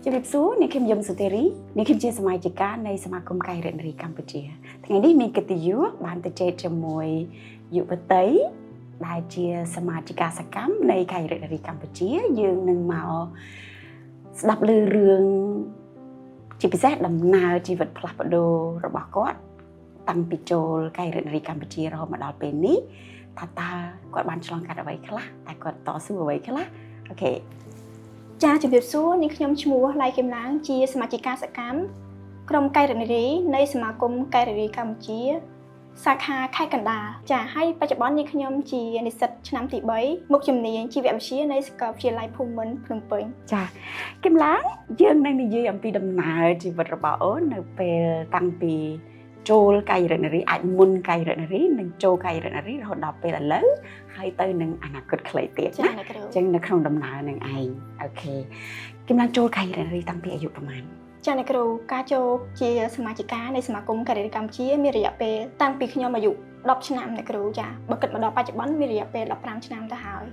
ជំរាបសួរនាងខ្ញុំយមសុទេរីនាងខ្ញុំជាសមាជិកនៃសមាគមកែរិនារីកម្ពុជាថ្ងៃនេះមានកិត្តិយសបានទៅជែកជាមួយយុវតីដែលជាសមាជិកសកម្មនៃកែរិនារីកម្ពុជាយើងនឹងមកស្ដាប់ឮរឿងជាពិសេសដំណើរជីវិតផ្លាស់ប្ដូររបស់គាត់តាំងពីចូលកែរិនារីកម្ពុជារហូតមកដល់ពេលនេះតើគាត់បានឆ្លងកាត់អ្វីខ្លះតែគាត់តស៊ូអ្វីខ្លះអូខេចាជំរាបសួរនាងខ្ញុំឈ្មោះឡៃគឹមឡាងជាសមាជិកសកម្មក្រុមកែរិនារីនៃសមាគមកែរិនារីកម្ពុជាសាខាខេត្តកណ្ដាលចាហើយបច្ចុប្បន្ននាងខ្ញុំជានិស្សិតឆ្នាំទី3មុខជំនាញជីវវិទ្យានៃសាកលវិទ្យាល័យភូមិន្ទភ្នំពេញចាគឹមឡាងយើងនឹងនិយាយអំពីដំណើរជីវិតរបស់អូននៅពេលតាំងពីចូលកែរិនារីអាចមុនកែរិនារីនិងចូលកែរិនារីរហូតដល់ពេលឥឡូវហើយទៅនឹងអនាគតខ្លីទៀតណាអញ្ចឹងនៅក្នុងដំណើរនឹងឯងអូខេគឹមឡាងចូលកែរិនារីតាំងពីអាយុប្រហែលចាអ្នកគ្រូការចូលជាសមាជិកនៃសមាគមកែរិនារីកម្ពុជាមានរយៈពេលតាំងពីខ្ញុំអាយុ10ឆ្នាំអ្នកគ្រូចាបើគិតមកដល់បច្ចុប្បន្នមានរយៈពេល15ឆ្នាំទៅហើយ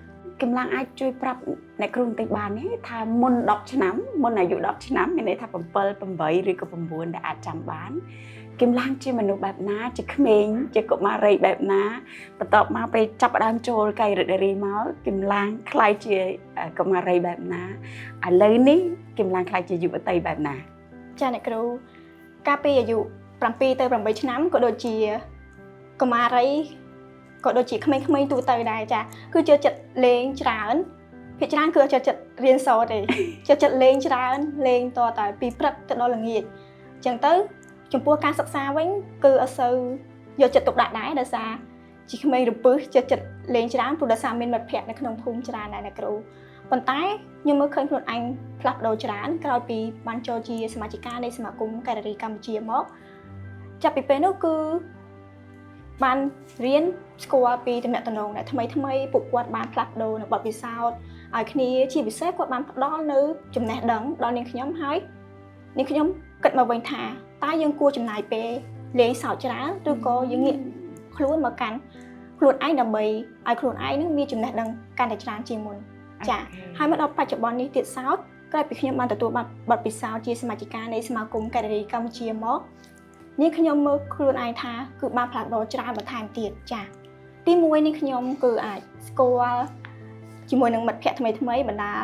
គឹមឡាងអាចជួយប្រាប់អ្នកគ្រូបន្តិចបានទេថាមុន10ឆ្នាំមុនអាយុ10ឆ្នាំមានន័យថា7 8ឬក៏9ដែលអាចចាំបានគឹមឡាងជាមនុស្សបែបណាជាក្មេងជាកុមារីបែបណាបន្ទាប់មកពេលចាប់ផ្ដើមចូលកែរិនារីមកគឹមឡាងខ្លាយជាកុមារីបែបណាឥឡូវនេះគឹមឡាងខ្លាយជាយុវតីបែបណាចាអ្នកគ្រូកាលពីអាយុ7ទៅ8ឆ្នាំក៏ដូចជាកុមារីក៏ដូចជាក្មេងៗទូទៅដែរចាគឺចូលចិត្តលេងច្រើនភាគច្រើនគឺចូលចិត្តរៀនសូត្រទេចូលចិត្តលេងច្រើនលេងតតែពីព្រឹកទៅដល់ល្ងាចអញ្ចឹងទៅចំពោះការសិក្សាវិញគឺអត់សូវយកចិត្តទុកដាក់ដែរដោយសារជាក្មេងរពឹសចូលចិត្តលេងច្រើនព្រោះដោយសារមានមិត្តភ័ក្តិនៅក្នុងភូមិច្រើនដែរអ្នកគ្រូប៉ុន្តែខ្ញុំមើលឃើញខ្លួនឯងផ្លាស់ប្ដូរច្រើនក្រោយពីបានចូលជាសមាជិកនៃសមាគមកែរិនារីកម្ពុជាមកចាប់ពីពេលនោះគឺបានរៀនស្គាល់ពីទំនាក់ទំនងដែលថ្មីពួកគាត់បានផ្លាស់ប្ដូរនៅបទពិសោធន៍ឲ្យគ្នាជាពិសេសគាត់បានផ្ដល់នៅចំណេះដឹងដល់នាងខ្ញុំហើយនាងខ្ញុំគិតមកវិញថាតើយើងគួរចំណាយពេលលេងសើចច្រើនឬក៏យើងងាកខ្លួនមកកាន់ខ្លួនឯងដើម្បីឲ្យខ្លួនឯងនឹងមានចំណេះដឹងកាន់តែច្រើនជាងមុនចាហើយមកដល់បច្ចុប្បន្ននេះទៀតសោតក្រោយពីខ្ញុំបានទទួលបទពិសោធន៍ជាសមាជិកនៃសមាគមកែរិនារីកម្ពុជាមកនេះខ្ញុំមើលខ្លួនឯងថាគឺបានផ្លាស់ប្ដូរច្រើនបន្ថែមទៀតចាទី1នេះខ្ញុំគឺអាចស្គាល់ជាមួយនឹងមិត្តភ័ក្តិថ្មីបណ្ដា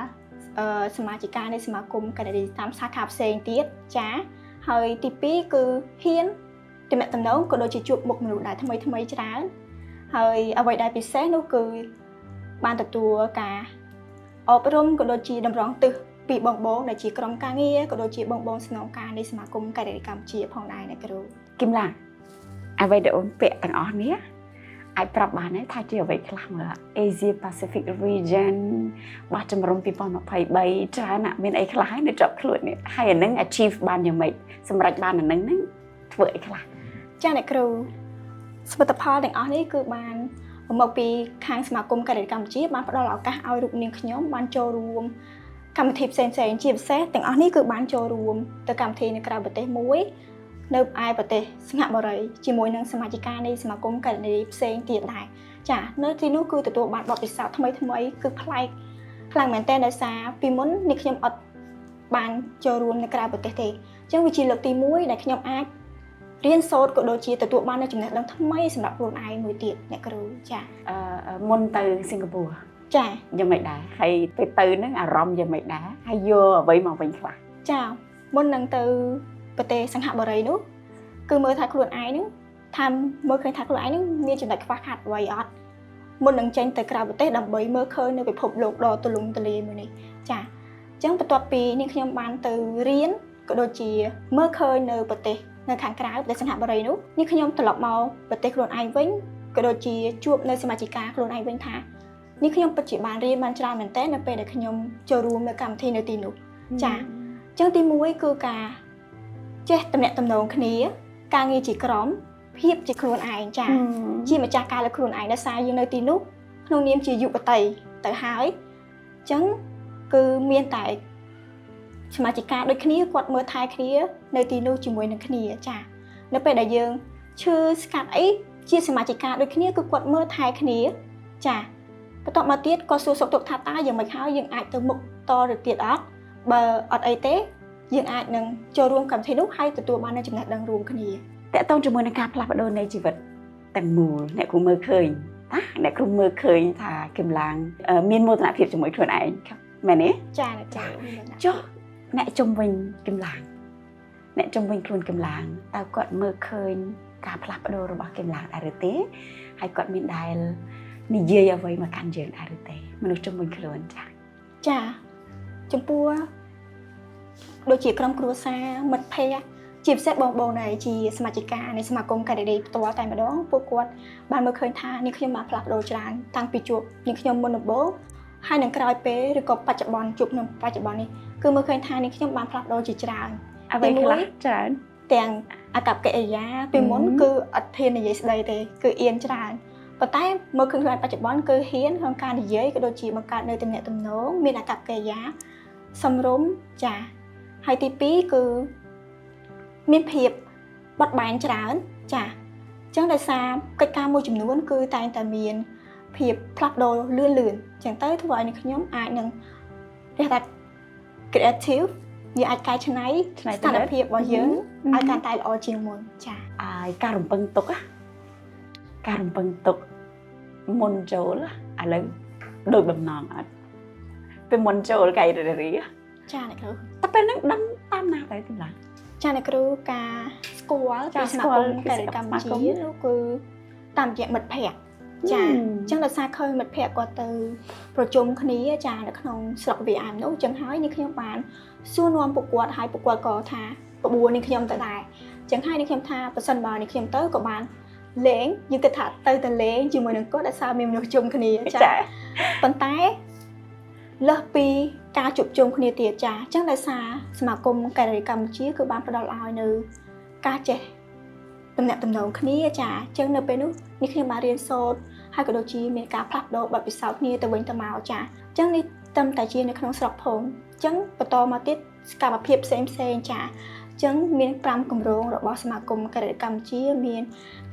សមាជិកនៃសមាគមកែរិនារីតាមសាខាផ្សេងទៀតចាហើយទី2គឺហ៊ានទំនាក់ទំនងក៏ដូចជាជួបមុខមនុស្សដែលថ្មីច្រើនហើយអ្វីដែលពិសេសនោះគឺបានទទួលការអប់រំក៏ដូចជាតម្រង់ទិសពីបងដែលជាក្រុមការងារក៏ដូចជាបងស្នងការនៃសមាគមកែរិនារីកម្ពុជាផងដែរអ្នកគ្រូគឹមឡាអ្វីដែលអូនពាក់ទាំងអស់នេះអាចប្រាប់បានទេថាជាអ្វីខ្លះមើល Asia Pacific Region បោះជំរំ2023ច្រើនណាស់មានអីខ្លះហើយនៅជាប់ខ្លួននេះហើយអានឹង achieve បានយ៉ាងម៉េចសម្រេចបានអានឹងធ្វើអីខ្លះចាអ្នកគ្រូសមិទ្ធផលទាំងអស់នេះគឺបានមកពីខាងសមាគមកែរិនារីកម្ពុជាបានផ្ដល់ឱកាសឲ្យរូបនាងខ្ញុំបានចូលរួមកម្មវិធីផ្សេងជាពិសេសទាំងអស់នេះគឺបានចូលរួមទៅកម្មវិធីនៅក្រៅប្រទេសមួយនៅឯប្រទេសសិង្ហបុរីជាមួយនឹងសមាជិកនៃសមាគមកែរិនារីផ្សេងទៀតដែរចានៅទីនោះគឺទទួលបានបទពិសោធន៍ថ្មីគឺប្លែកខ្លាំងមែនទែនដោយសារពីមុននេះខ្ញុំអត់បានចូលរួមនៅក្រៅប្រទេសទេអញ្ចឹងវាជាលើកទី1ដែលខ្ញុំអាចរៀនសូត្រក៏ដូចជាទទួលបាននូវចំណេះដឹងថ្មីសម្រាប់ខ្លួនឯងមួយទៀតអ្នកគ្រូចាមុនទៅសិង្ហបុរីចាយ៉ាងម៉េចដែរហើយពេលទៅហ្នឹងអារម្មណ៍យ៉ាងម៉េចដែរហើយយកអ្វីមកវិញខ្លះចាមុននឹងទៅប្រទេសសិង្ហបុរីនោះគឺមើលថាខ្លួនឯងហ្នឹងថាមើលឃើញថាខ្លួនឯងហ្នឹងមានចំណុចខ្វះខាតអ្វីអត់មុននឹងចេញទៅក្រៅប្រទេសដើម្បីមើលឃើញនៅពិភពលោកដ៏ទូលំទូលាយមួយនេះចាអញ្ចឹងបន្ទាប់ពីនេះខ្ញុំបានទៅរៀនក៏ដូចជាមើលឃើញនៅប្រទេសនៅខាងក្រៅប្រទេសសិង្ហបុរីនោះនេះខ្ញុំត្រឡប់មកប្រទេសខ្លួនឯងវិញក៏ដូចជាជួបនៅសមាជិកខ្លួនឯងវិញថានេះខ្ញុំពិតជាបានរៀនបានច្រើនមែនទែននៅពេលដែលខ្ញុំចូលរួមនៅកម្មវិធីនៅទីនោះចាអញ្ចឹងទី1គឺការចេះទំនាក់ទំនងគ្នាការងារជាក្រុមភាពជាខ្លួនឯងចាជាម្ចាស់ការលើខ្លួនឯងដោយសារយើងនៅទីនោះក្នុងនាមជាយុវតីទៅហើយអញ្ចឹងគឺមានតែសមាជិកដូចគ្នាគាត់មើលថែគ្នានៅទីនោះជាមួយនឹងគ្នាចានៅពេលដែលយើងឈឺស្កាត់អីជាសមាជិកដូចគ្នាគឺគាត់មើលថែគ្នាចាបន្ទាប់មកទៀតក៏សួរសុខទុក្ខថាតើយ៉ាងម៉េចហើយយើងអាចទៅមុខតទៅទៀតអត់បើអត់អីទេ យើងអាចនឹងចូលរួមកម្មវិធីនោះហើយទទួលបាននូវចំណេះដឹងរួមគ្នា តើតើជាមួយនឹងការផ្លាស់ប្ដូរនៃជីវិតទាំងមូលអ្នកគ្រូមើលឃើញអ្នកគ្រូមើលឃើញថាកំឡាងមានមោទនភាពជាមួយខ្លួនឯងមែនទេ ចា៎ ចុះអ្នកជំវិញកំឡាងអ្នកជំវិញខ្លួនកំឡាងតើគាត់មើលឃើញការផ្លាស់ប្ដូររបស់កំឡាងដែរឬទេហើយគាត់មានដែលនិយាយអ្វីមកកាន់យើងដែរឬទេមនុស្សជំវិញខ្លួនចា៎ចំពោះដូចជាក្រុមគ្រួសារមិត្តភ័ក្តិជាពិសេសបងដែលជាសមាជិកនៃសមាគមការិយាផ្ទាល់តែម្ដងពួកគាត់បានមើលឃើញថានាងខ្ញុំបានផ្លាស់ប្ដូរច្រើនតាំងពីជួបនាងខ្ញុំមុនដំបូងហើយនឹងក្រោយពេលឬក៏បច្ចុប្បន្នជួបក្នុងបច្ចុប្បន្ននេះគឺមើលឃើញថានាងខ្ញុំបានផ្លាស់ប្ដូរជាច្រើន អ្វីខ្លះច្រើន ទាំងអាកប្បកិរិយាពីមុនគឺអត់ធាននិយាយស្ដីទេគឺអៀនច្រើនប៉ុន្តែមើលឃើញខ្លួនបច្ចុប្បន្នគឺហ៊ានក្នុងការនិយាយក៏ដូចជាបង្កើតនៅទំនាក់ទំនងមានអាកប្បកិរិយាសមរម្យចាហើយទី2គឺមានភាពបត់បែនច្រើនចាអញ្ចឹងដោយសារកិច្ចការមួយចំនួនគឺតែងតែមានភាពផ្លាស់ប្ដូរលឿនអញ្ចឹងទៅធ្វើឲ្យខ្ញុំអាចនឹងគេថា creative យើងអាចកែច្នៃស្ថានភាពរបស់យើងឲ្យកាន់តែល្អជាងមុនចាហើយការរំពឹងទុកការរំពឹងទុកមុនចូលឥឡូវដូចបំណងអត់ពេលមុនចូលកែរីចាអ្នកគ្រូ តែពេលហ្នឹងដឹងតាមណាទៅទីឡាចាអ្នកគ្រូការស្គាល់ពីសមាគមការិយាកម្ពុជានោះគឺតាមរយៈមិត្តភ័ក្តិចាអញ្ចឹងដោយសារឃើញមិត្តភ័ក្តិគាត់ទៅប្រជុំគ្នាចានៅក្នុងស្រុក VM នោះអញ្ចឹងហើយនេះខ្ញុំបានសួរនាំពួកគាត់ហើយពួកគាត់ក៏ថាបបួលនេះខ្ញុំទៅដែរអញ្ចឹងហើយនេះខ្ញុំថាប្រសិនបើនេះខ្ញុំទៅក៏បានលេងយើងគិតថាទៅលេងជាមួយនឹងគាត់ដោយសារមានមនុស្សជុំគ្នាចាប៉ុន្តែលើសពីការជួបជុំគ្នាទៀតចាអញ្ចឹងដោយសារសមាគមការិយាកម្ពុជាគឺបានផ្ដល់ឲ្យនៅការចេះទំនាក់ទំនងគ្នាចាអញ្ចឹងនៅពេលនោះនេះខ្ញុំបានរៀនសូត្រហើយក៏ដូចជាមានការផ្លាស់ប្ដូរបទពិសោធន៍គ្នាទៅវិញទៅមកចាអញ្ចឹងនេះត្រឹមតែជានៅក្នុងស្រុកផងអញ្ចឹងបន្តមកទៀតសកម្មភាពផ្សេងចាអញ្ចឹងមាន5គម្រោងរបស់សមាគមការិយាកម្ពុជាមាន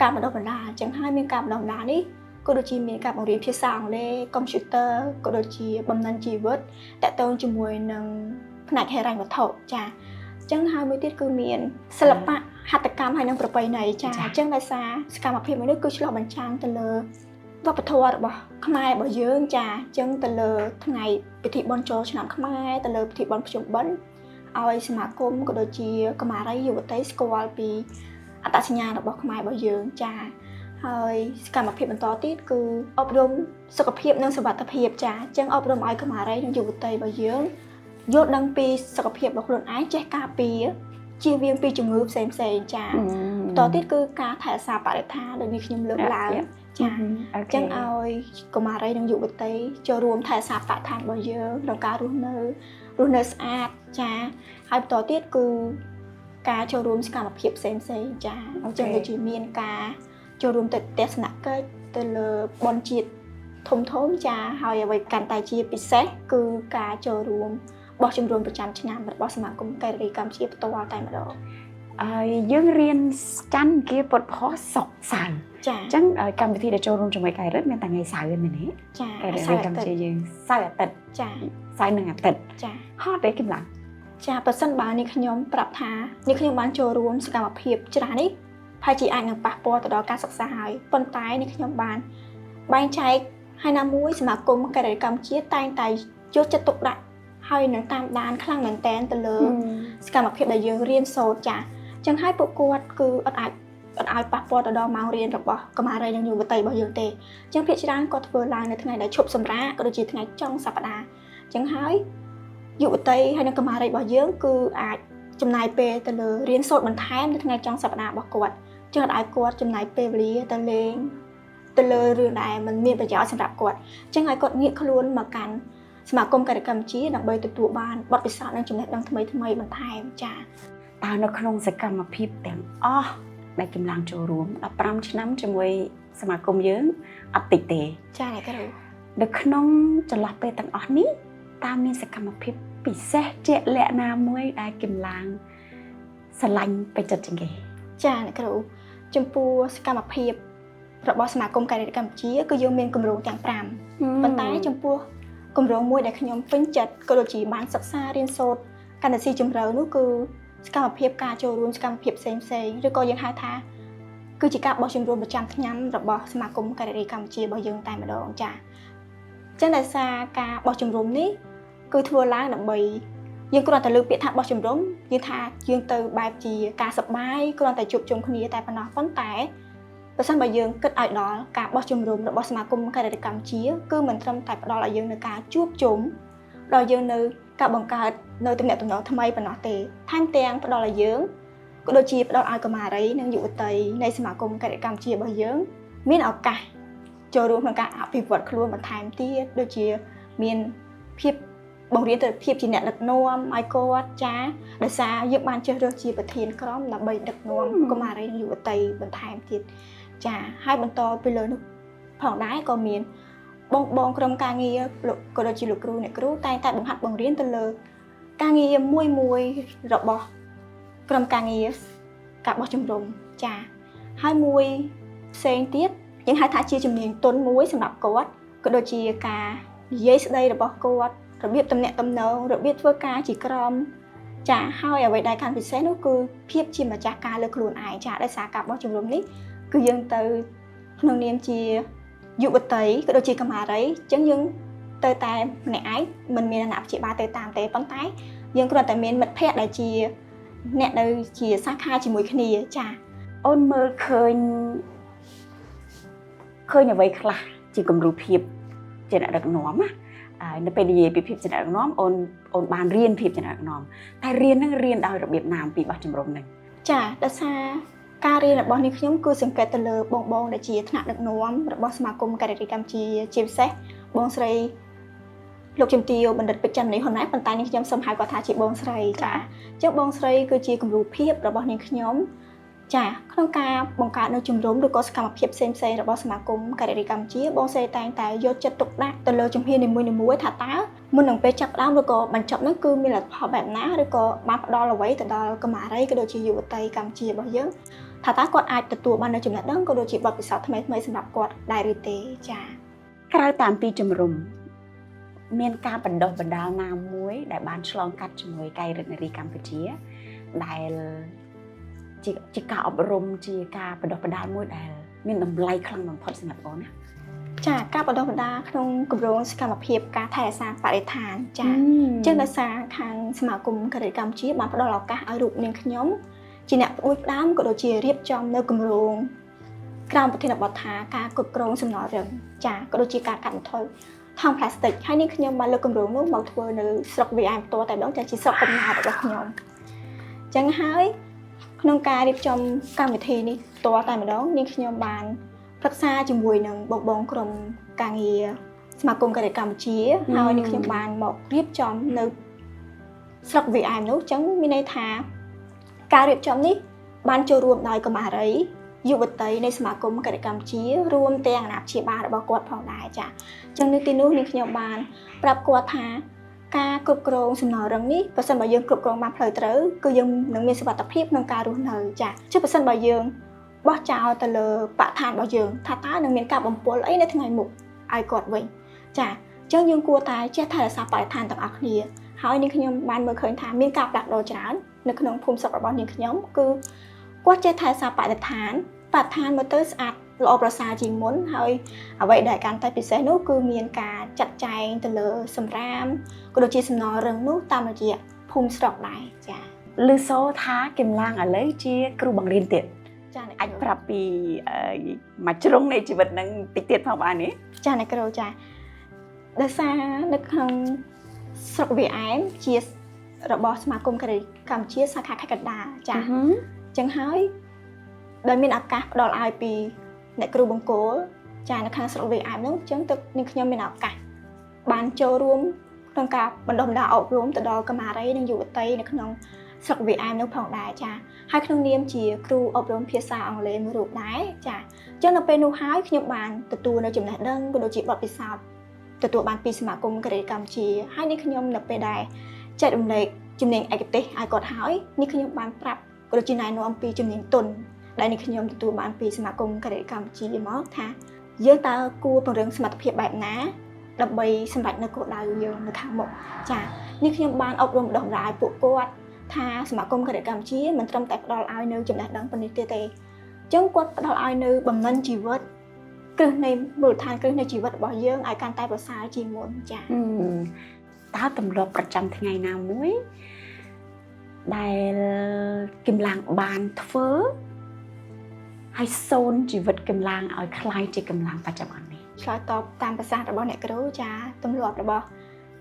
ការបណ្ដុះបណ្ដាលអញ្ចឹងហើយមានការបណ្ដុះបណ្ដាលនេះក៏ដូចជាមានការបង្រៀនភាសាអង់គ្លេស កុំព្យូទ័រក៏ដូចជាបំណិនជីវិតតកតងជាមួយនឹងផ្នែកហិរញ្ញវត្ថុចាអញ្ចឹងហើយមួយទៀតគឺមានសិល្បៈហត្ថកម្មហើយនិងប្រពៃណីចាអញ្ចឹងដោយសារសកម្មភាពមួយនេះគឺឆ្លុះបញ្ចាំងទៅលើវប្បធម៌របស់ខ្មែររបស់យើងចាអញ្ចឹងទៅលើថ្ងៃពិធីបុណ្យចូលឆ្នាំខ្មែរទៅលើពិធីបុណ្យភ្ជុំបិណ្ឌឲ្យសមាគមក៏ដូចជាកុមារីយុវតីស្គាល់ពីអត្តសញ្ញាណរបស់ខ្មែររបស់យើងចាហើយសកម្មភាពបន្តទៀតគឺអប់រំសុខភាពនិងសុវត្ថិភាពចាអញ្ចឹងអប់រំឲ្យកុមារីនិងយុវតីរបស់យើងយល់ដឹងពីសុខភាពរបស់ខ្លួនឯងចេះការពារជៀសវាងពីជំងឺផ្សេងចាបន្តទៀតគឺការថែរក្សាបរិស្ថានដូចនេះខ្ញុំលើកឡើងចាអញ្ចឹងឲ្យកុមារីនិងយុវតីចូលរួមថែរក្សាបរិស្ថានរបស់យើងក្នុងការរស់នៅស្អាតចាហើយបន្តទៀតគឺការចូលរួមសកម្មភាពផ្សេងចាអញ្ចឹងដូចជាមានការចូលរួមទៅទស្សនកិច្ចទៅលើបុណ្យជាតិធំចាហើយអ្វីកាន់តែជាពិសេសគឺការចូលរួមបោះជំរំប្រចាំឆ្នាំរបស់សមាគមការិយាកម្ពុជាផ្ទាល់តែម្ដងហើយយើងរៀនច័ន្ទគៀពុទ្ធផុសសុកសៅរ៍ចាអញ្ចឹងកម្មវិធីដែលចូលរួមជាមួយកាយរិទ្ធមានតែថ្ងៃសៅរ៍ទេមែនទេចាកាយរិទ្ធកម្ពុជាយើងសៅរ៍អាទិត្យចាសៅរ៍និងអាទិត្យចាហត់ទេគឹមឡាចាប្រសិនបើនេះខ្ញុំប្រាប់ថានេះខ្ញុំបានចូលរួមសកម្មភាពច្រើននេះហើយជាអាចនឹងប៉ះពាល់ទៅដល់ការសិក្សាហើយប៉ុន្តែនេះខ្ញុំបានបែងចែកហើយណាមួយសមាគមការិយាកម្ពុជាតែងតែយកចិត្តទុកដាក់ហើយនឹងតាមដានខ្លាំងមែនតែនទៅលើសកម្មភាពដែលយើងរៀនសូត្រចាអញ្ចឹងហើយពួកគាត់គឺអត់ឲ្យប៉ះពាល់ទៅដល់ម៉ោងរៀនរបស់កុមារីនិងយុវតីរបស់យើងទេអញ្ចឹងភាគច្រើនគាត់ធ្វើឡើងនៅថ្ងៃដែលឈប់សម្រាកក៏ដូចជាថ្ងៃចុងសប្តាហ៍អញ្ចឹងហើយយុវតីហើយនិងកុមារីរបស់យើងគឺអាចចំណាយពេលទៅលើរៀនសូត្របន្ថែមនៅថ្ងៃចុងសប្តាហ៍របស់គាត់អញ្ចឹងឲ្យគាត់ចំណាយពេលវេលាទៅលេងទៅលើរឿងដែលมันមានប្រយោជន៍សម្រាប់គាត់អញ្ចឹងឲ្យគាត់ងាកខ្លួនមកកាន់សមាគមការិយាកម្ពុជាដើម្បីទទួលបានបទពិសោធន៍និងចំណេះដឹងថ្មីបន្ថែមចា៎តើនៅក្នុងសកម្មភាពទាំងអស់ដែលកំឡុងចូលរួម15ឆ្នាំជាមួយសមាគមយើងអត់តិចទេចា៎គ្រូនៅក្នុងចន្លោះពេលទាំងអស់នេះតើមានសកម្មភាពពិសេសជាក់លាក់ណាមួយដែលកំឡុងស្រឡាញ់ពេញចិត្តជាងគេចា៎គ្រូចំពោះសកម្មភាពរបស់សមាគមការិយាកម្ពុជាគឺយើងមានគម្រោងទាំង5ប៉ុន្តែចំពោះគម្រោងមួយដែលខ្ញុំពេញចិត្តក៏ដូចជាបានសិក្សារៀនសូត្រ កាន់តែស៊ីជម្រៅនោះគឺសកម្មភាពការចូលរួមសកម្មភាពផ្សេងៗឬក៏យើងហៅថាគឺជាការបោះជំរំប្រចាំឆ្នាំរបស់សមាគមកីឡាកម្ពុជារបស់យើងតែម្ដងចា៎ចឹងដោយសារការបោះជំរំនេះគឺធ្វើឡើងដើម្បីយើងគ្រាន់តែលើកពាក្យថាបោះជំរំយើងថាយើងទៅបែបជាការសប្បាយគ្រាន់តែជួបជុំគ្នាតែប៉ុណ្ណោះប៉ុន្តែបើសិនបើយើងគិតឲ្យដល់ការបោះជំរំរបស់សមាគមកីឡាកម្ពុជាគឺមិនត្រឹមតែផ្ដល់ឲ្យយើងនៅការជួបជុំដល់យើងនៅការបង្កើតនៅទំនាក់ទំនងថ្មីប៉ុណ្ណោះទេថែមទាំងផ្ដល់ឲ្យយើងក៏ដូចជាផ្ដល់ឲ្យកុមារីនិងយុវតីនៃសមាគមកីឡាកម្ពុជារបស់យើងមានឱកាសចូលរួមក្នុងការអភិវឌ្ឍខ្លួនបន្ថែមទៀតដូចជាមានភាពបង្រៀនទៅភាពជាអ្នកដឹកនាំឲ្យគាត់ចាដោយសារយើងបានជ្រើសរើសជាប្រធានក្រុមដើម្បីដឹកនាំកុមារីនិងយុវតីបន្ថែមទៀតចាហើយបន្តពីលើនោះផងដែរក៏មានបងក្រុមការងារក៏ដូចជាលោកគ្រូអ្នកគ្រូតែងតែបង្ហាត់បង្រៀនទៅលើការងារមួយរបស់ក្រុមការងារការបោះជំរំចាហើយមួយផ្សេងទៀតយើងហៅថាជាជំនាញទុនមួយសម្រាប់គាត់ក៏ដូចជាការនិយាយស្ដីរបស់គាត់របៀបទំនាក់ទំនងរបៀបធ្វើការជាក្រុមចាហើយអ្វីដែលកាន់ពិសេសនោះគឺភាពជាម្ចាស់ការលើខ្លួនឯងចាដោយសារការបោះជំរំនេះគឺយើងទៅក្នុងនាមជាយុវតីក៏ដូចជាកុមារីអញ្ចឹងយើងទៅតែម្នាក់ឯងមិនមានអាណាព្យាបាលទៅតាមទេប៉ុន្តែយើងគ្រាន់តែមានមិត្តភ័ក្តិដែលជាអ្នកនៅជាសាខាជាមួយគ្នាចាអូនមើលឃើញអ្វីខ្លះជាគំរូភាពជាអ្នកដឹកនាំណានៅពេលនិយាយពីភាពជាអ្នកដឹកនាំអូនបានរៀនភាពជាអ្នកដឹកនាំតែរៀននឹងរៀនដោយរបៀបណាពីបោះជំរំហ្នឹងចាដោយសារការរៀនរបស់នេះខ្ញុំគឺសង្កេតទៅលើបងដែលជាថ្នាក់ដឹកនាំរបស់សមាគមកីឡាកម្ពុជាជាពិសេសបងស្រីលោកជំទាវបណ្ឌិតពេជ្រច័ន្ទនេះហ៊ុនម៉ាណែតប៉ុន្តែនេះខ្ញុំសូមហៅគាត់ថាជាបងស្រីចាអញ្ចឹងបងស្រីគឺជាគំរូភាពរបស់នាងខ្ញុំចាក្នុងការបង្កើតនៅជំរំឬក៏សកម្មភាពផ្សេងៗរបស់សមាគមកីឡាកម្ពុជាបងស្រីតែងតែយកចិត្តទុកដាក់ទៅលើជំហាននីមួយៗថាតើមុននឹងពេលចាប់ផ្ដើមឬក៏បញ្ចប់នោះគឺមានលទ្ធផលបែបណាឬក៏បានផ្ដល់អ្វីទៅដល់កុមារីក៏ដូចជាយុវតីកម្ពុជារបស់យើងថាតើគាត់អាចទទួលបាននូវចំណេះដឹងក៏ដូចជាបទពិសោធន៍ថ្មីៗសម្រាប់គាត់ដែរឬទេចាក្រៅតាមពីជំរំមានការបណ្ដុះបណ្ដាលណាមួយដែលបានឆ្លងកាត់ជាមួយកៃរិទ្ធនារីកម្ពុជាដែលជាការអប់រំជាការបណ្ដុះបណ្ដាលមួយដែលមានតម្លៃខ្លាំងបំផុតសម្រាប់បងណាចាការបណ្ដុះបណ្ដាលក្នុងគម្រោងសកម្មភាពការថែរក្សាបរិស្ថានចាអញ្ចឹងដោយសារខាងសមាគមកីឡាកម្ពុជាបានផ្ដល់ឱកាសឲ្យរូបនាងខ្ញុំជាអ្នកផ្ដួចផ្ដើមក៏ដូចជារៀបចំនៅគម្រោងក្រោមប្រធានបទថាការគ្រប់គ្រងសំណល់រឹងចាក៏ដូចជាការកាត់បន្ថយថង់ប្លាស្ទិកហើយនេះខ្ញុំបានលើកគម្រោងនោះមកធ្វើនៅស្រុក VM ផ្ទាល់តែម្ដងចាជាស្រុកកំណើតរបស់ខ្ញុំអញ្ចឹងហើយក្នុងការរៀបចំកម្មវិធីនេះផ្ទាល់តែម្ដងនាងខ្ញុំបានប្រឹក្សាជាមួយនឹងបងក្រុមការងារសមាគមកីឡាកម្ពុជាហើយនាងខ្ញុំបានមករៀបចំនៅស្រុក VM នោះអញ្ចឹងមានន័យថាការរៀបចំនេះបានចូលរួមដោយកុមារីយុវតីនៃសមាគមកីឡាកម្ពុជារួមទាំងអាណាព្យាបាលរបស់គាត់ផងដែរចាអញ្ចឹងនៅទីនោះនាងខ្ញុំបានប្រាប់គាត់ថាការគ្រប់គ្រងសំណល់រឹងនេះបើសិនបើយើងគ្រប់គ្រងបានផ្លូវត្រូវគឺយើងនឹងមានសុវត្ថិភាពក្នុងការរស់នៅចាចុះបើសិនបើយើងបោះចោលទៅលើបរិស្ថានរបស់យើងថាតើនឹងមានការបំពុលអីនៅថ្ងៃមុខឲ្យគាត់វិញចាអញ្ចឹងយើងគួរតែចេះថែរក្សាបរិស្ថានទាំងអស់គ្នាហើយនាងខ្ញុំបានមើលឃើញថាមានការផ្លាស់ប្ដូរច្រើននៅក្នុងភូមិស្រុករបស់នាងខ្ញុំគឺគាត់ចេះថែរក្សាបរិស្ថានមើលទៅស្អាតល្អប្រសើរជាងមុនហើយអ្វីដែលកាន់តែពិសេសនោះគឺមានការចាត់ចែងទៅលើសម្រាមក៏ដូចជាសំណល់រឹងនោះតាមរយៈភូមិស្រុកដែរចាឮសូរថាគឹមឡាងឥឡូវជាគ្រូបង្រៀនទៀតចាអាចប្រាប់ពីមួយជ្រុងនៃជីវិតនឹងតិចទៀតផងបានទេចាអ្នកគ្រូចាដោយសារនៅក្នុងស្រុក VM ជារបស់សមាគមកីឡាកម្ពុជាសាខាខេត្តកណ្ដាលចាអញ្ចឹងហើយដោយមានឱកាសផ្ដល់ឲ្យពីអ្នកគ្រូបង្គោលចានៅខាងស្រុក VM នោះអញ្ចឹងទៅនាងខ្ញុំមានឱកាសបានចូលរួមក្នុងការបណ្ដុះបណ្ដាលអប់រំទៅដល់កុមារីនិងយុវតីនៅក្នុងស្រុក VM នោះផងដែរចាហើយក្នុងនាមជាគ្រូអប់រំភាសាអង់គ្លេសមួយរូបដែរចាអញ្ចឹងនៅពេលនោះហើយខ្ញុំបានទទួលនៅចំណេះដឹងក៏ដូចជាបទពិសោធន៍ទទួលបានពីសមាគមកីឡាកម្ពុជាហើយនេះខ្ញុំនៅពេលដែលចែករំលែកជំនាញឯកទេសឲ្យគាត់ហើយនេះខ្ញុំបានប្រាប់ក៏ដូចជាណែនាំអំពីជំនាញទុនដែលនេះខ្ញុំទទួលបានពីសមាគមកីឡាកម្ពុជាមកថាយើងតើគួរពង្រឹងសមត្ថភាពបែបណា ដើម្បីសម្រេចនៅគោលដៅយើងនៅខាងមុខចានេះខ្ញុំបានអប់រំដំណើរពួកគាត់ថាសមាគមគណៈកម្ពុជាមិនត្រឹមតែផ្ដល់ឲ្យនៅចំណេះដឹងប៉ុណ្ណេះទេអញ្ចឹងគាត់ផ្ដល់ឲ្យនៅបំណិនជីវិតគ្រឹះនៃមូលដ្ឋានគ្រឹះនៃជីវិតរបស់យើងឲ្យកាន់តែប្រសើរជាងមុនចា តើទម្លាប់ប្រចាំថ្ងៃណាមួយដែលគិមឡាងបានធ្វើហើយសូនជីវិតគិមឡាងឲ្យคล้ายជាគិមឡាងបច្ចុប្បន្ននេះ ឆ្លើយតបតាមប្រសាសន៍របស់អ្នកគ្រូចាទម្លាប់របស់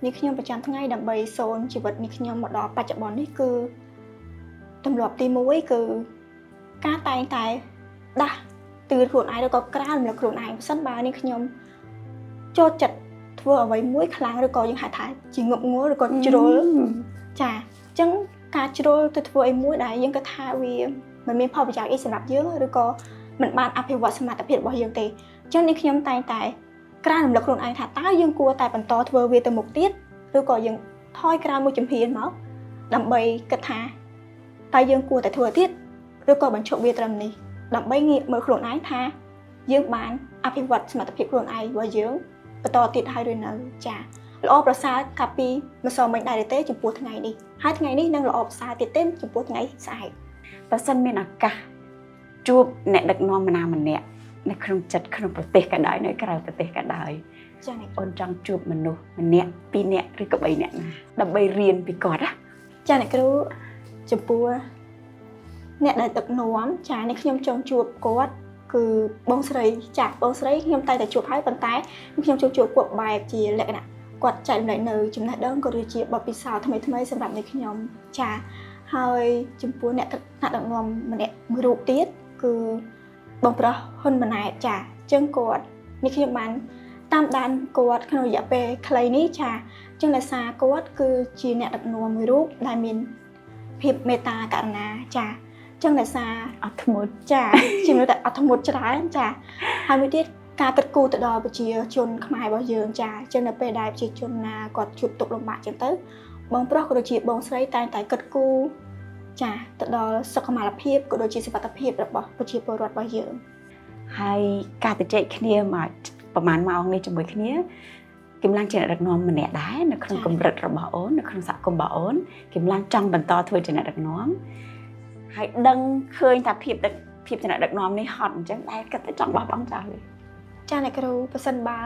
នេះខ្ញុំប្រចាំថ្ងៃដើម្បីសូនជីវិតនេះខ្ញុំមកដល់បច្ចុប្បន្ននេះគឺទម្លាប់ទី1គឺការតែងតែដាស់តឿនខ្លួនឯងឬក៏ក្រាលរំលឹកខ្លួនឯងបើសិនបើនេះខ្ញុំចូលចិត្តធ្វើអ្វីមួយខ្លាំងឬក៏យើងហៅថាជាងប់ងល់ឬក៏ជ្រុលចាអញ្ចឹងការជ្រុលទៅធ្វើអីមួយដែលយើងគិតថាវាមិនមានផលប្រយោជន៍អីសម្រាប់យើងឬក៏មិនបានអភិវឌ្ឍសមត្ថភាពរបស់យើងទេអញ្ចឹងនេះខ្ញុំតែងតែក្រាលរំលឹកខ្លួនឯងថាតើយើងគួរតែបន្តធ្វើវាទៅមុខទៀតឬក៏យើងថយក្រោយមួយជំហានមកដើម្បីគិតថាតើយើងគួរតែធ្វើទៀតឬក៏បញ្ឈប់វាត្រឹមនេះដើម្បីងាកមើលខ្លួនឯងថាយើងបានអភិវឌ្ឍសមត្ថភាពខ្លួនឯងរបស់យើងបន្តទៀតហើយឬនៅចាល្អប្រសើរកាលពីម្សិលមិញដែរទេចំពោះថ្ងៃនេះហើយថ្ងៃនេះនឹងល្អប្រសើរទៀតទេចំពោះថ្ងៃស្អែក បើសិនមានឱកាសជួបអ្នកដឹកនាំម្នាក់នៅក្នុងចិត្តក្នុងប្រទេសក៏ដោយនៅក្រៅប្រទេសក៏ដោយ ចាអ្នក អូនចង់ជួបមនុស្សម្នាក់2នាក់ឬក៏3នាក់ណាដើម្បីរៀនពីគាត់ណា ចាអ្នកគ្រូចំពោះអ្នកដែលដឹកនាំចានេះខ្ញុំចង់ជួបគាត់គឺបងស្រីចាបងស្រីខ្ញុំតែជួបហើយប៉ុន្តែខ្ញុំជួបគាត់បែបជាលក្ខណៈគាត់ចែករំលែកនៅចំណេះដឹងក៏ដូចជាបទពិសោធន៍ថ្មីៗសម្រាប់អ្នកខ្ញុំចាហើយចំពោះអ្នកដឹកនាំម្នាក់មួយរូបទៀតគឺបងប្រុសហ៊ុនម៉ាណែតចាអញ្ចឹងគាត់នេះខ្ញុំបានតាមដានគាត់ក្នុងរយៈពេលខ្លីនេះចាអញ្ចឹងដោយសារគាត់គឺជាអ្នកដឹកនាំមួយរូបដែលមានភាពមេត្តាករុណាចាអញ្ចឹងដោយសារអត់ធ្មត់ចាជាមនុស្សដែលអត់ធ្មត់ច្រើនចាហើយមួយទៀតការគិតគូរទៅដល់ប្រជាជនខ្មែររបស់យើងចាអញ្ចឹងនៅពេលដែលប្រជាជនណាគាត់ជួបទុក្ខលំបាកអញ្ចឹងទៅបងប្រុសក៏ដូចជាបងស្រីតែងតែគិតគូរចាទៅដល់សុខុមាលភាពក៏ដូចជាសុខភាពរបស់ប្រជាពលរដ្ឋរបស់យើង ហើយការទៅជែកគ្នាមកប្រហែលម៉ោងនេះជាមួយគ្នាគិមឡាងជាអ្នកដឹកនាំម្នាក់ដែរនៅក្នុងកម្រិតរបស់អូននៅក្នុងសហគមន៍របស់អូនគិមឡាងចង់បន្តធ្វើជាអ្នកដឹកនាំហើយដឹងឃើញថាភាពជាអ្នកដឹកនាំនេះហត់អញ្ចឹងដែរគិតតែចង់បោះបង់ចោលទេ ចាអ្នកគ្រូប្រសិនបើ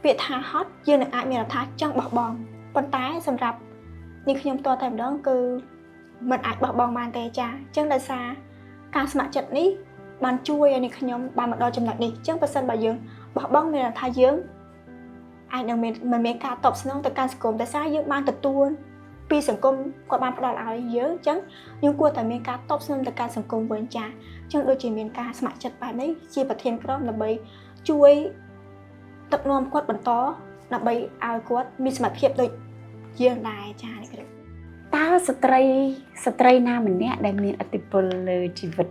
ពាក្យថាហត់យើងនឹងអាចមានអត្ថន័យថាចង់បោះបង់ប៉ុន្តែសម្រាប់នេះខ្ញុំតតែម្ដងគឺមិនអាចបោះបង់បានទេចាអញ្ចឹងដោយសារការស្ម័គ្រចិត្តនេះបានជួយឲ្យនេះខ្ញុំបានមកដល់ចំណុចនេះអញ្ចឹងប្រសិនបើយើងបោះបង់មានអត្ថន័យថាយើងអាចនឹងមិនមានការតបស្នងទៅកាន់សង្គមដោយសារយើងបានទទួលពីសង្គមគាត់បានផ្ដល់ឲ្យយើងអញ្ចឹងយើងគួរតែមានការតបស្នងទៅកាន់សង្គមវិញចាអញ្ចឹងដូចជាមានការស្ម័គ្រចិត្តបែបនេះជាប្រធានក្រុមដើម្បីជួយដឹកនាំគាត់បន្តដើម្បីឲ្យគាត់មានសមត្ថភាពដូចយើងដែរចានេះគ្រូ តើស្ត្រីណាម្នាក់ដែលមានឥទ្ធិពលលើជីវិត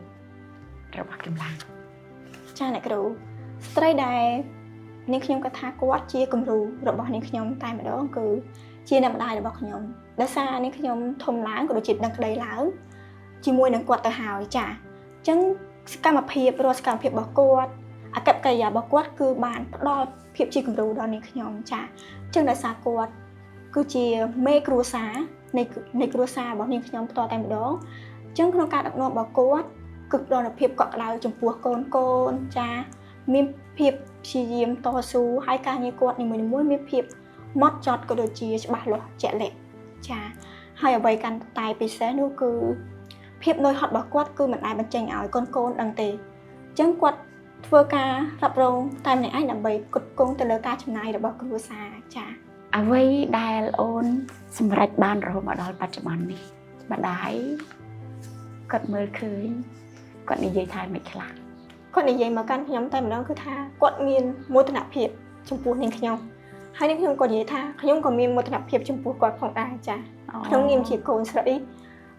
របស់គិមឡាង ចាអ្នកគ្រូស្ត្រីដែលនាងខ្ញុំគាត់ថាគាត់ជាគំរូរបស់នាងខ្ញុំតែម្ដងគឺជាអ្នកម្ដាយរបស់ខ្ញុំដោយសារនាងខ្ញុំធំឡើងក៏ដូចជាដឹងក្តីឡើងជាមួយនឹងគាត់ទៅហើយចាអញ្ចឹងសកម្មភាពរាល់សកម្មភាពរបស់គាត់អកប្បកិរិយារបស់គាត់គឺបានផ្ដល់ភាពជាគំរូដល់នាងខ្ញុំចាអញ្ចឹងដោយសារគាត់គឺជាមេគ្រួសារនៃគ្រួសាររបស់នាងខ្ញុំផ្ទាល់តែម្ដងអញ្ចឹងក្នុងការដឹកនាំរបស់គាត់គឺផ្ដល់នូវភាពកក់ក្ដៅចំពោះកូនចាមានភាពព្យាយាមតស៊ូហើយការងារគាត់នីមួយៗមានភាពម៉ត់ចត់ក៏ដូចជាច្បាស់លាស់ជាក់លាក់ចាហើយអ្វីកាន់តែពិសេសនោះគឺភាពនឿយហត់របស់គាត់គឺមិនអាចបញ្ចេញឲ្យកូនដឹងទេអញ្ចឹងគាត់ធ្វើការរ៉ាប់រងតែម្នាក់ឯងដើម្បីគិតគង់ទៅលើការចំណាយរបស់គ្រួសារចា អ្វីដែលអូនសម្រេចបានរហូតមកដល់បច្ចុប្បន្ននេះម្ដាយគាត់មើលឃើញគាត់និយាយថាមិនខ្លះ គាត់និយាយមកកាន់ខ្ញុំតែម្ដងគឺថាគាត់មានមោទនភាពចំពោះនាងខ្ញុំហើយនាងខ្ញុំក៏និយាយថាខ្ញុំក៏មានមោទនភាពចំពោះគាត់ផងដែរចាក្នុងនាមជាកូនស្រី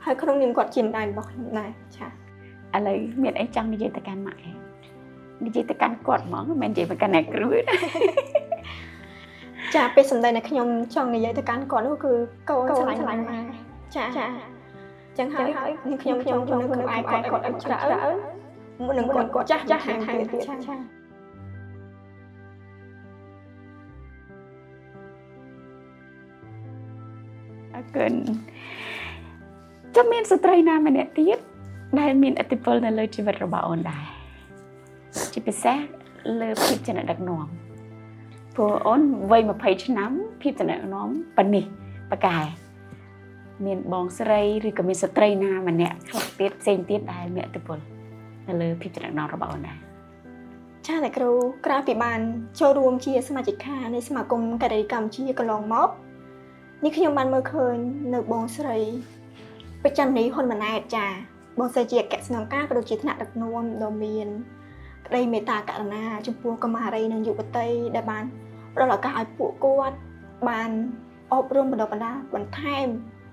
ហើយក្នុងនាមគាត់ជាម្ដាយរបស់ខ្ញុំដែរចា ឥឡូវមានអីចង់និយាយទៅកាន់ម៉ាក់និយាយទៅកាន់គាត់ហ្មងមិនមែននិយាយទៅកាន់អ្នកគ្រូទេ ចាពេលសម្ដីដែលខ្ញុំចង់និយាយទៅកាន់គាត់នោះគឺកូនឆ្លាញ់ម៉ែចាអញ្ចឹងហើយនាងខ្ញុំចង់នៅក្នុងឯគាត់ច្រើននឹងគាត់ចាស់ថែមទៀតចា អរគុណចាំមានស្ត្រីណាម្នាក់ទៀតដែលមានឥទ្ធិពលនៅលើជីវិតរបស់អូនដែរជាពិសេសលើភាពជាអ្នកដឹកនាំព្រោះអូនវ័យ20ឆ្នាំភាពជាអ្នកដឹកនាំប៉ុណ្នេះប៉ាកែមានបងស្រីឬក៏មានស្ត្រីណាម្នាក់ខ្លះទៀតផ្សេងទៀតដែលមានឥទ្ធិពលនៅលើភាពជាអ្នកដឹកនាំរបស់អូនដែរចាអ្នកគ្រូក្រៅពីបានចូលរួមជាសមាជិកនៃសមាគមកសិកម្មកម្ពុជាកន្លងមកនេះខ្ញុំបានមើលឃើញនៅបងស្រីប្រចាំនេះហ៊ុនម៉ាណែតចាបងស្រីជាអគ្គស្នងការក៏ដូចជាថ្នាក់ដឹកនាំដ៏មានក្តីមេត្តាករុណាចំពោះកុមារីនិងយុវតីដែលបានផ្ដល់ឱកាសឲ្យពួកគាត់បានអប់រំបណ្ដុះបណ្ដាលបន្ថែម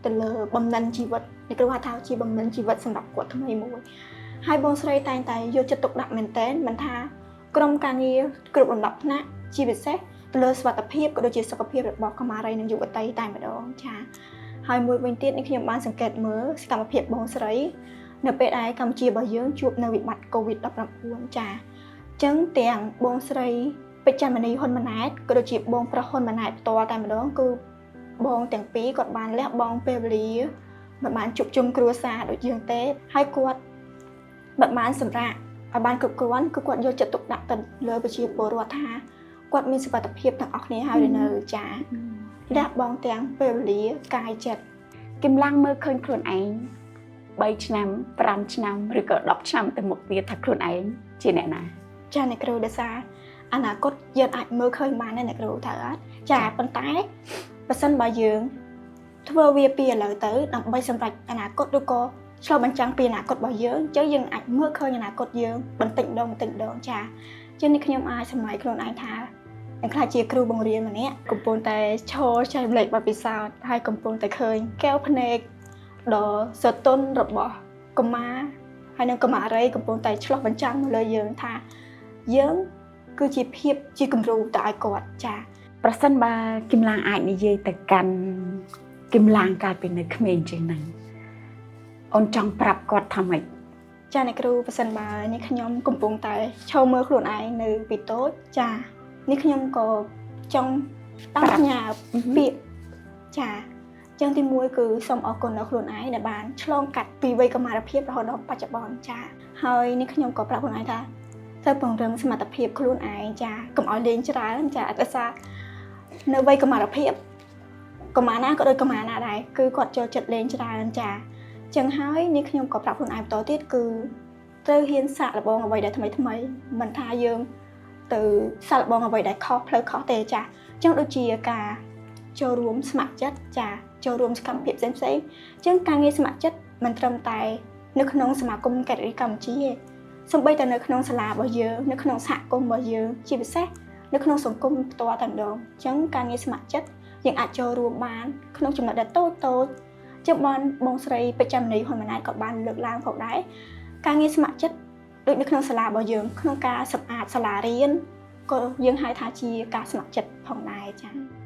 ទៅលើបំណិនជីវិតអ្នកគ្រូហៅថាជាបំណិនជីវិតសម្រាប់គាត់ថ្មីមួយហើយបងស្រីតែងតែយកចិត្តទុកដាក់មែនទែនមិនថាក្រុមការងារគ្រប់លំដាប់ថ្នាក់ជាពិសេសទៅលើសុខភាពក៏ដូចជាសុខភាពរបស់កុមារីនិងយុវតីតែម្ដងចាហើយមួយវិញទៀតនេះខ្ញុំបានសង្កេតមើលសកម្មភាពបងស្រីនៅពេលដែលកម្ពុជារបស់យើងជួបនៅវិបត្តិ COVID-19 ចាអញ្ចឹងទាំងបងស្រីពេជ្រចាមនីហ៊ុនម៉ាណែតក៏ដូចជាបងប្រុសហ៊ុនម៉ាណែតផ្ទាល់តែម្ដងគឺបងទាំងពីរគាត់បានលះបង់ពេលវេលាមិនបានជួបជុំគ្រួសារដូចយើងទេហើយគាត់មិនបានសម្រាប់ឲ្យបានគ្រប់គ្រាន់គឺគាត់យកចិត្តទុកដាក់ទៅលើប្រជាពលរដ្ឋថាគាត់មានសុខភាពទាំងអស់គ្នាហើយនៅចាលះបង់ទាំងពេលវេលាកាយចិត្តគឹមឡើងមើលឃើញខ្លួនឯង3ឆ្នាំ5ឆ្នាំឬក៏10ឆ្នាំទៅមុខទៀតថាខ្លួនឯងជាអ្នកណាចាអ្នកគ្រូដោយសារអនាគតយើងអាចមើលឃើញបានដែរអ្នកគ្រូថាអត់ចាប៉ុន្តែបើសិនបើយើងធ្វើវាពីឥឡូវទៅដើម្បីសម្រេចអនាគតឬក៏ឆ្លុះបញ្ចាំងពីអនាគតរបស់យើងអញ្ចឹងយើងអាចមើលឃើញអនាគតយើងបន្តិចម្ដងចាជាងនេះខ្ញុំអាចសម្រេចខ្លួនឯងថាខ្ញុំខ្លាចជាគ្រូបង្រៀនម្នាក់កំពុងតែឈរចែករំលែកបទពិសោធន៍ហើយកំពុងតែឃើញកែវភ្នែកដ៏ស្រទន់របស់កុមារហើយនិងកុមារីកំពុងតែឆ្លុះបញ្ចាំងលើយើងថាយើងគឺជាភាពជាគំរូទៅឲ្យគាត់ចាប្រសិនបើគឹមឡាងអាចនិយាយទៅកាន់គឹមឡាងកាលពីនៅក្មេងជាងហ្នឹងអូនចង់ប្រាប់គាត់ថាម៉េចចាអ្នកគ្រូប្រសិនបើនេះខ្ញុំកំពុងតែឈរមើលខ្លួនឯងនៅពីតូចចានេះខ្ញុំក៏ចង់តាមផ្ញើពាក្យចាចឹងទី1គឺសូមអរគុណដល់ខ្លួនឯងដែលបានឆ្លងកាត់ពីវ័យកុមារភាពរហូតដល់បច្ចុប្បន្នចាហើយនេះខ្ញុំក៏ប្រាប់ខ្លួនឯងថាទៅពង្រឹងសមត្ថភាពខ្លួនឯងចាកុំឲ្យលេងច្រើនចាដោយសារនៅវ័យកុមារភាពកុមារណាក៏ដូចកុមារណាដែរគឺគាត់ចូលចិត្តលេងច្រើនចាចឹងហើយនេះខ្ញុំក៏ប្រាប់ខ្លួនឯងបន្តទៀតគឺត្រូវហ៊ានសាកល្បងអ្វីដែលថ្មីមិនថាយើងទៅសាកល្បងអ្វីដែលខុសផ្លូវខុសទេចាចឹងដូចជាការចូលរួមស្ម័គ្រចិត្តចាចូលរួមសកម្មភាពផ្សេងចឹងការងារស្ម័គ្រចិត្តមិនត្រឹមតែនៅក្នុងសមាគមកសិកម្មកម្ពុជាសូម្បីតែនៅក្នុងសាលារបស់យើងនៅក្នុងសហគមន៍របស់យើងជាពិសេសនៅក្នុងសង្គមផ្ទាល់តែម្ដងចឹងការងារស្ម័គ្រចិត្តយើងអាចចូលរួមបានក្នុងចំណុចដែលតូចជាបានបងស្រីពេជ្រចាមនីហ៊ុនម៉ាណែតក៏បានលើកឡើងផងដែរការងារស្ម័គ្រចិត្តដូចនៅក្នុងសាលារបស់យើងក្នុងការសម្អាតសាលារៀនក៏យើងហៅថាជាការស្ម័គ្រចិត្តផងដែរចា៎